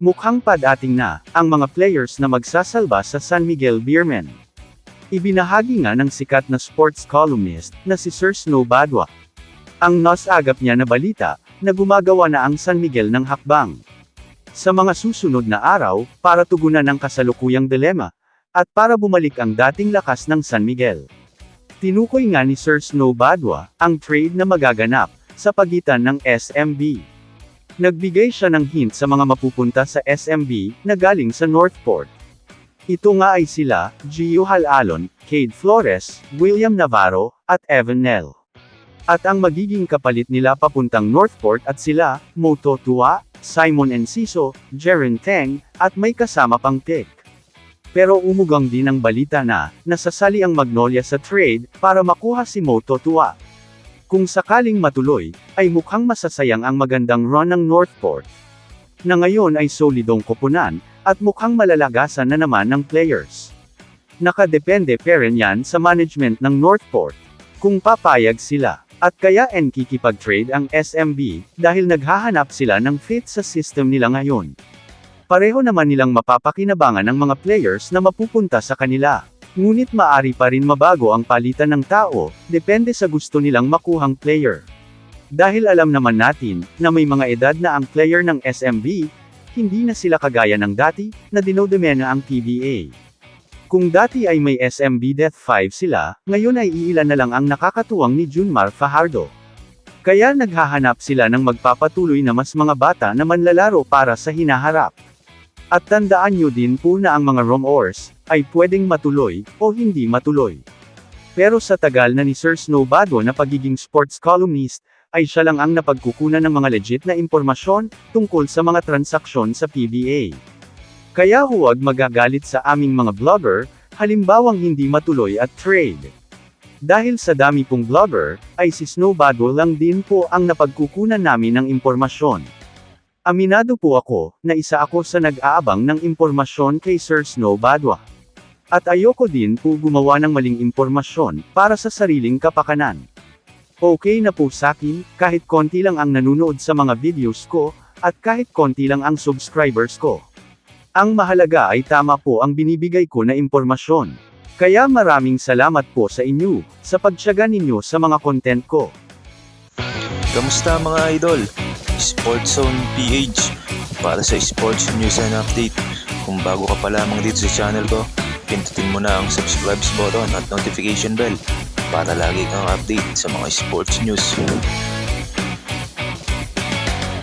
Mukhang padating na ang mga players na magsasalba sa San Miguel Beermen. Ibinahagi nga ng sikat na sports columnist na si Sir Snow Badwa. Ang nasagap niya na balita na gumagawa na ang San Miguel ng hakbang sa mga susunod na araw para tugunan ang kasalukuyang dilema at para bumalik ang dating lakas ng San Miguel. Tinukoy nga ni Sir Snow Badwa ang trade na magaganap sa pagitan ng SMB. Nagbigay siya ng hint sa mga mapupunta sa SMB na galing sa Northport. Ito nga ay sila, Gio Halalon, Cade Flores, William Navarro, at Evan Nel. At ang magiging kapalit nila papuntang Northport at sila, Moto Tua, Simon Enciso, Jeren Teng, at may kasama pang Pick. Pero umugang din ang balita na, nasasali ang Magnolia sa trade, para makuha si Moto Tua. Kung sakaling matuloy, ay mukhang masasayang ang magandang run ng Northport, na ngayon ay solidong koponan, at mukhang malalagasan na naman ng players. Nakadepende pa rin yan sa management ng Northport, kung papayag sila, at kaya kikipag-trade ang SMB, dahil naghahanap sila ng fit sa system nila ngayon. Pareho naman nilang mapapakinabangan ang mga players na mapupunta sa kanila. Ngunit maari pa rin mabago ang palitan ng tao, depende sa gusto nilang makuhang player. Dahil alam naman natin, na may mga edad na ang player ng SMB, hindi na sila kagaya ng dati, na dinodemena ang PBA. Kung dati ay may SMB Death 5 sila, ngayon ay iilan na lang ang nakakatuwang ni Junmar Fajardo. Kaya naghahanap sila ng magpapatuloy na mas mga bata na manlalaro para sa hinaharap. At tandaan nyo din po na ang mga rumors ay pwedeng matuloy, o hindi matuloy. Pero sa tagal na ni Sir Snow Badwa na pagiging sports columnist, ay siya lang ang napagkukunan ng mga legit na impormasyon, tungkol sa mga transaksyon sa PBA. Kaya huwag magagalit sa aming mga blogger, halimbawang hindi matuloy at trade. Dahil sa dami pong blogger, ay si Snow Badwa lang din po ang napagkukunan namin ng impormasyon. Aminado po ako, na isa ako sa nag-aabang ng impormasyon kay Sir Snow Badwa. At ayoko din po gumawa ng maling impormasyon, para sa sariling kapakanan. Okay na po sakin, kahit konti lang ang nanunood sa mga videos ko, at kahit konti lang ang subscribers ko. Ang mahalaga ay tama po ang binibigay ko na impormasyon. Kaya maraming salamat po sa inyo, sa pagtiyaga ninyo sa mga content ko. Kamusta mga idol? Sports Zone PH para sa sports news and update. Kung bago ka pa lamang dito sa channel ko, pindutin mo na ang subscribe button at notification bell para lagi kang update sa mga sports news.